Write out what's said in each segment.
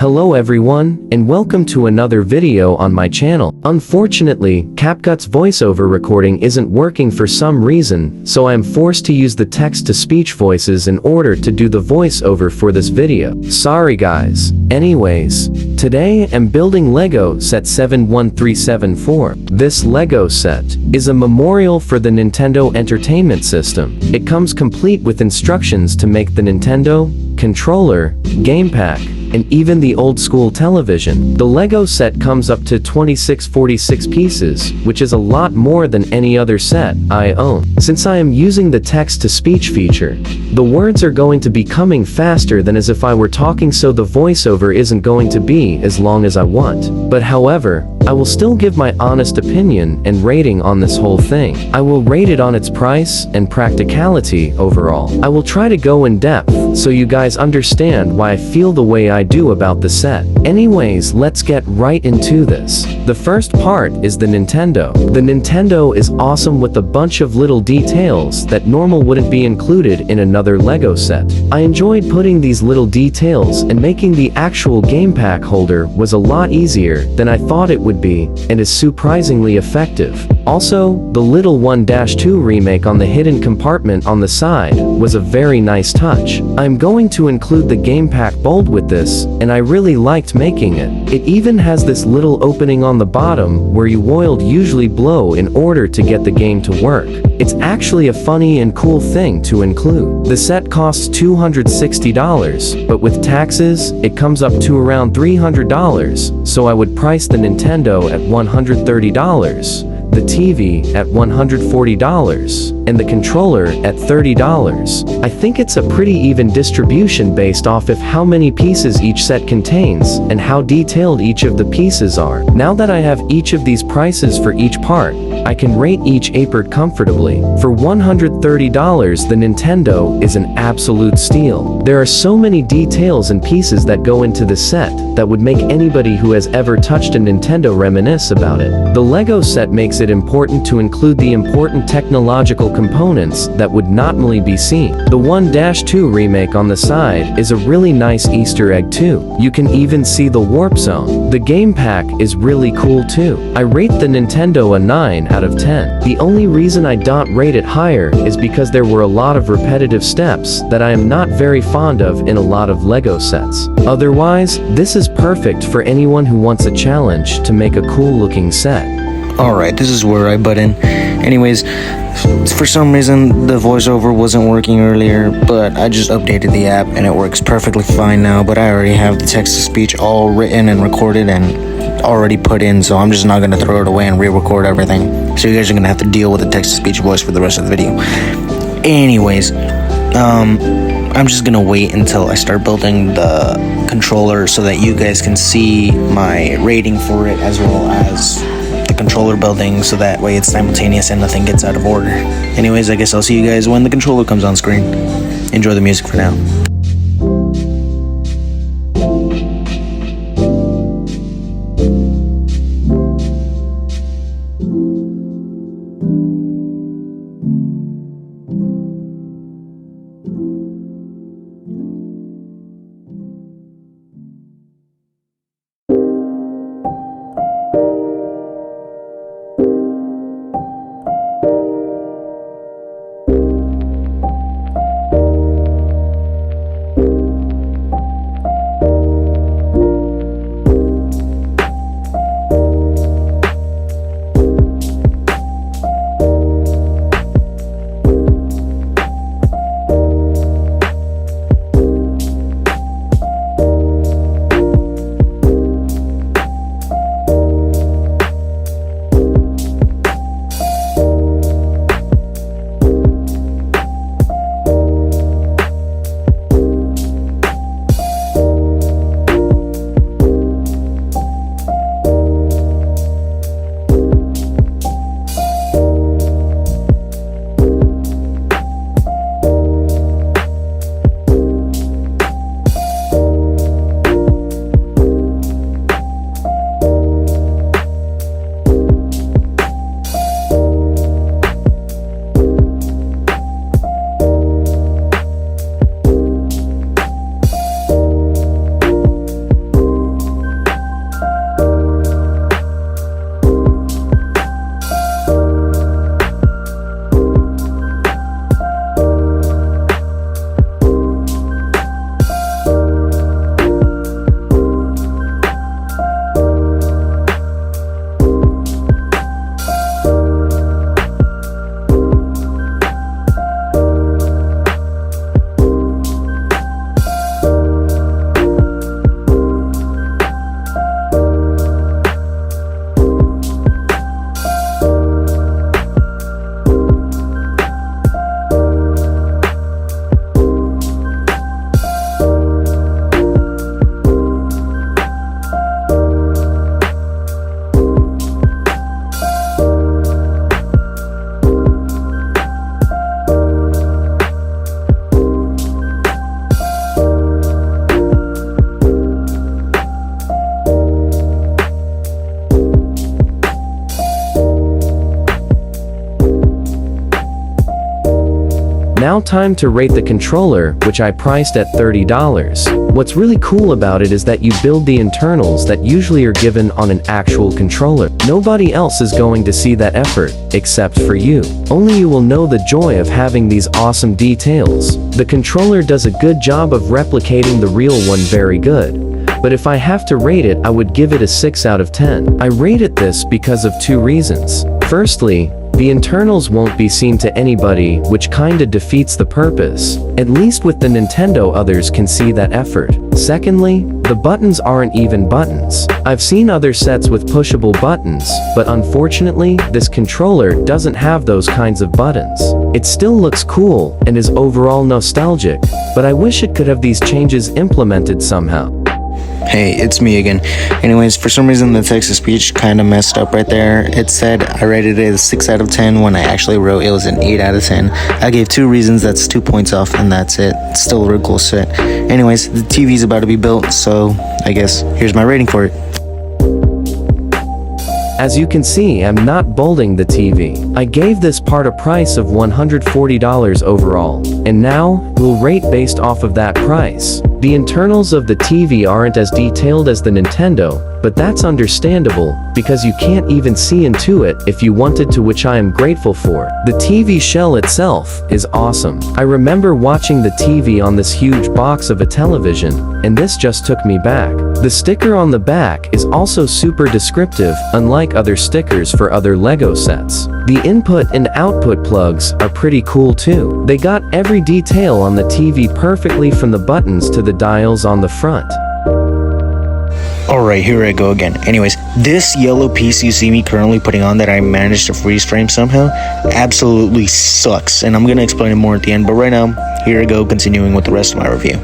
Hello everyone, and welcome to another video on my channel. Unfortunately, CapCut's voiceover recording isn't working for some reason, so I am forced to use the text-to-speech voices in order to do the voiceover for this video. Sorry guys. Anyways, today I'm building Lego Set 71374. This Lego set is a memorial for the Nintendo Entertainment System. It comes complete with instructions to make the Nintendo, controller, game pack, and even the old-school television. The Lego set comes up to 2646 pieces, which is a lot more than any other set I own. Since I am using the text-to-speech feature, the words are going to be coming faster than as if I were talking, so the voiceover isn't going to be as long as I want. But however, I will still give my honest opinion and rating on this whole thing. I will rate it on its price and practicality overall. I will try to go in depth so you guys understand why I feel the way I do about the set. Anyways, let's get right into this. The first part is the Nintendo. The Nintendo is awesome with a bunch of little details that normal wouldn't be included in another Lego set. I enjoyed putting these little details, and making the actual game pack holder was a lot easier than I thought it would be, and is surprisingly effective. Also, the little 1-2 remake on the hidden compartment on the side was a very nice touch. I'm going to include the game pack bold with this, and I really liked making it. It even has this little opening on the bottom where you would usually blow in order to get the game to work. It's actually a funny and cool thing to include. The set costs $260, but with taxes, it comes up to around $300, so I would price the Nintendo at $130. The TV at $140, and the controller at $30. I think it's a pretty even distribution based off of how many pieces each set contains and how detailed each of the pieces are. Now that I have each of these prices for each part, I can rate each apart comfortably. For $130, the Nintendo is an absolute steal. There are so many details and pieces that go into the set that would make anybody who has ever touched a Nintendo reminisce about it. The Lego set makes it important to include the important technological components that would normally be seen. The 1-2 remake on the side is a really nice Easter egg too. You can even see the warp zone. The game pack is really cool too. I rate the Nintendo a 9 out of 10. The only reason I don't rate it higher is because there were a lot of repetitive steps that I am not very fond of in a lot of Lego sets. Otherwise, this is perfect for anyone who wants a challenge to make a cool looking set. Alright, this is where I butt in. Anyways, for some reason the voiceover wasn't working earlier, but I just updated the app and it works perfectly fine now. But I already have the text-to-speech all written and recorded and already put in, so I'm just not going to throw it away and re-record everything. So you guys are going to have to deal with the text-to-speech voice for the rest of the video. Anyways, I'm just going to wait until I start building the controller so that you guys can see my rating for it, as well as the controller building, so that way it's simultaneous and nothing gets out of order. Anyways, I guess I'll see you guys when the controller comes on screen. Enjoy the music for now. Now time to rate the controller, which I priced at $30. What's really cool about it is that you build the internals that usually are given on an actual controller. Nobody else is going to see that effort, except for you. Only you will know the joy of having these awesome details. The controller does a good job of replicating the real one, very good. But if I have to rate it, I would give it a 6 out of 10. I rate it this because of 2 reasons. Firstly, the internals won't be seen to anybody, which kinda defeats the purpose. At least with the Nintendo, others can see that effort. Secondly, the buttons aren't even buttons. I've seen other sets with pushable buttons, but unfortunately, this controller doesn't have those kinds of buttons. It still looks cool and is overall nostalgic, but I wish it could have these changes implemented somehow. Hey, it's me again. Anyways, for some reason the text-to-speech kind of messed up right there. It said I rated it a 6 out of 10 when I actually wrote it was an 8 out of 10. I gave 2 reasons, that's 2 points off, and that's it. It's still a real cool set. Anyways, the TV's about to be built, so I guess here's my rating for it. As you can see, I'm not bolding the TV. I gave this part a price of $140 overall, and now, we'll rate based off of that price. The internals of the TV aren't as detailed as the Nintendo, but that's understandable, because you can't even see into it if you wanted to, which I am grateful for. The TV shell itself is awesome. I remember watching the TV on this huge box of a television, and this just took me back. The sticker on the back is also super descriptive, unlike other stickers for other LEGO sets. The input and output plugs are pretty cool too. They got every detail on the TV perfectly, from the buttons to the dials on the front. Alright, here I go again. Anyways, this yellow piece you see me currently putting on that I managed to freeze frame somehow absolutely sucks, and I'm gonna explain it more at the end, but right now, here I go, continuing with the rest of my review.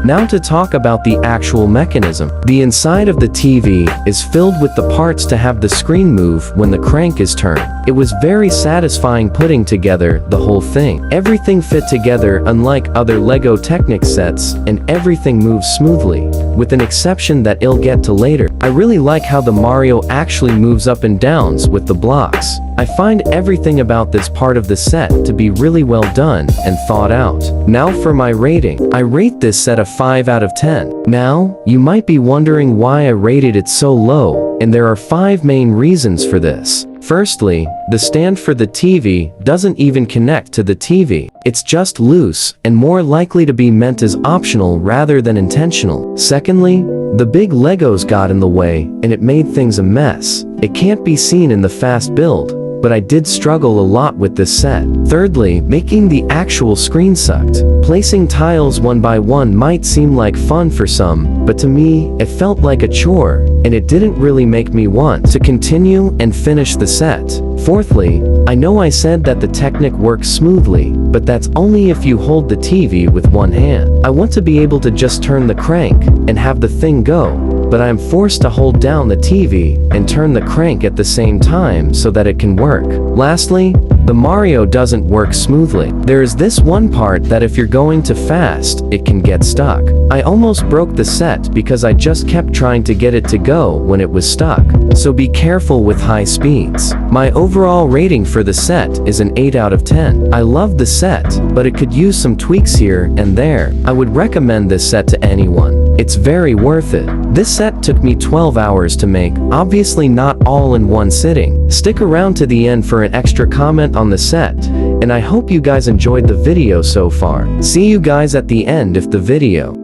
Now to talk about the actual mechanism. The inside of the TV is filled with the parts to have the screen move when the crank is turned. It was very satisfying putting together the whole thing. Everything fit together unlike other LEGO Technic sets, and everything moves smoothly, with an exception that I'll get to later. I really like how the Mario actually moves up and downs with the blocks. I find everything about this part of the set to be really well done and thought out. Now for my rating. I rate this set a 5 out of 10. Now, you might be wondering why I rated it so low, and there are 5 main reasons for this. Firstly, the stand for the TV doesn't even connect to the TV. It's just loose, and more likely to be meant as optional rather than intentional. Secondly, the big Legos got in the way, and it made things a mess. It can't be seen in the fast build, but I did struggle a lot with this set. Thirdly, making the actual screen sucked. Placing tiles one by one might seem like fun for some, but to me, it felt like a chore, and it didn't really make me want to continue and finish the set. Fourthly, I know I said that the Technic works smoothly, but that's only if you hold the TV with one hand. I want to be able to just turn the crank and have the thing go, but I am forced to hold down the TV and turn the crank at the same time so that it can work. Lastly, the Mario doesn't work smoothly. There is this one part that if you're going too fast, it can get stuck. I almost broke the set because I just kept trying to get it to go when it was stuck. So be careful with high speeds. My overall rating for the set is an 8 out of 10. I love the set, but it could use some tweaks here and there. I would recommend this set to anyone. It's very worth it. This set took me 12 hours to make, obviously not all in one sitting. Stick around to the end for an extra comment on the set, and I hope you guys enjoyed the video so far. See you guys at the end of the video.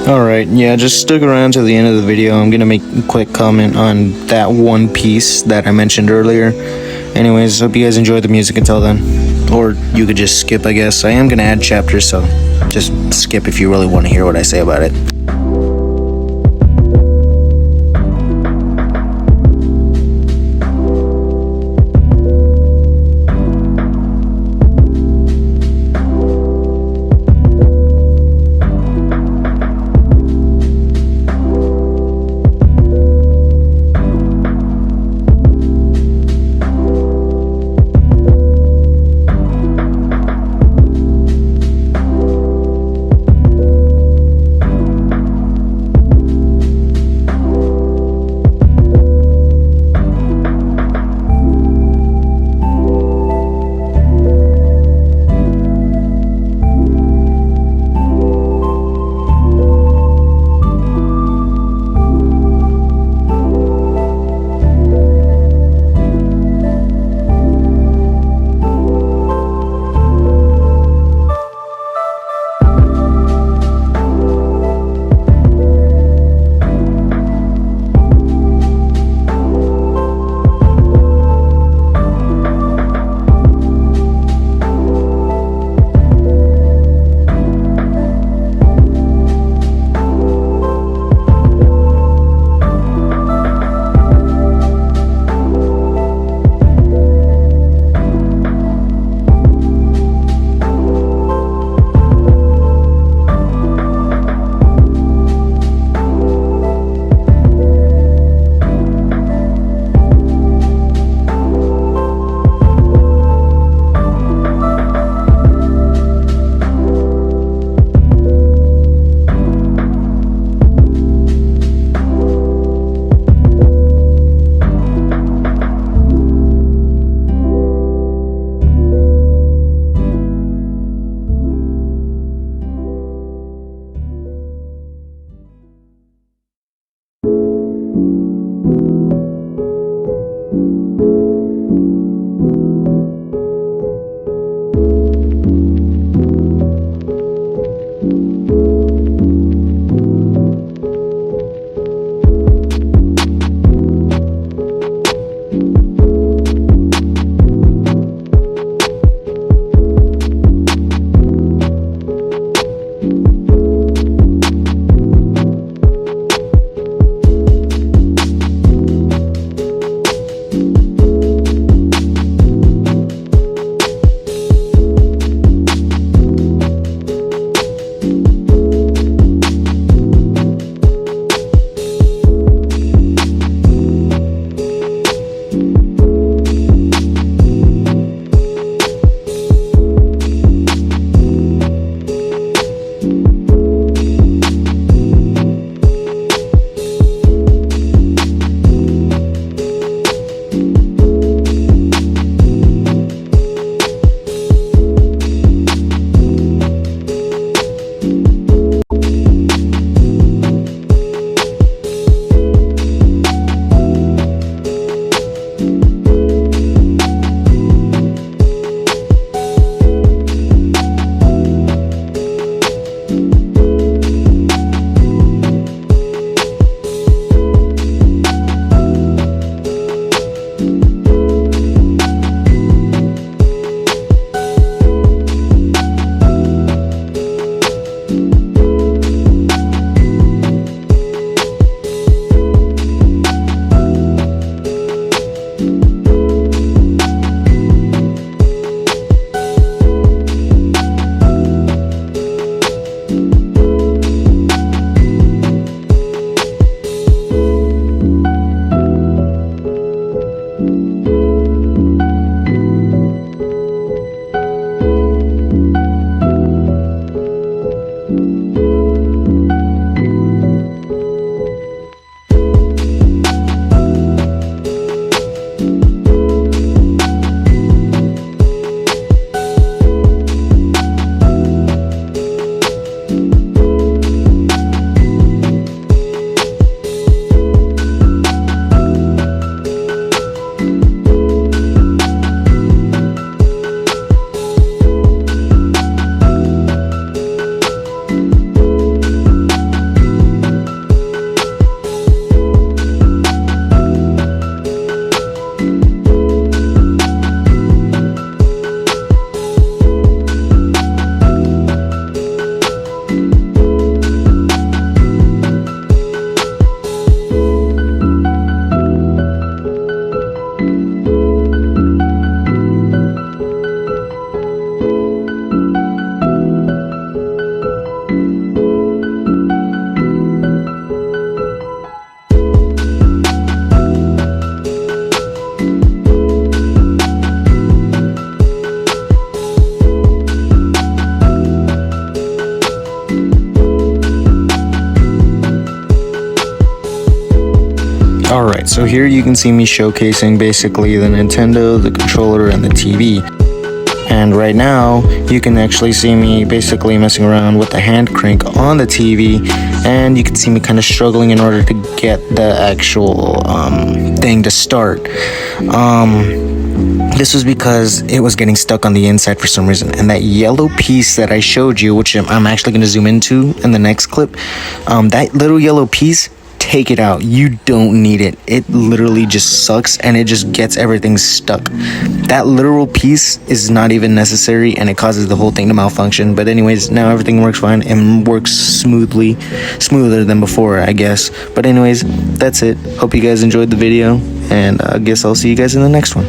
Alright, yeah, just stick around to the end of the video. I'm gonna make a quick comment on that one piece that I mentioned earlier. Anyways, hope you guys enjoyed the music until then. Or you could just skip, I guess. I am gonna add chapters, so just skip if you really want to hear what I say about it. so here you can see me showcasing basically the Nintendo, the controller, and the TV. And right now, you can actually see me basically messing around with the hand crank on the TV, and you can see me kind of struggling in order to get the actual thing to start. This was because it was getting stuck on the inside for some reason, and that yellow piece that I showed you, which I'm actually going to zoom into in the next clip, that little yellow piece, take it out. You don't need it. It literally just sucks, and it just gets everything stuck. That literal piece is not even necessary, and it causes the whole thing to malfunction. But anyways, now everything works fine and works smoother than before, I guess. But anyways, that's it. Hope you guys enjoyed the video, and I guess I'll see you guys in the next one.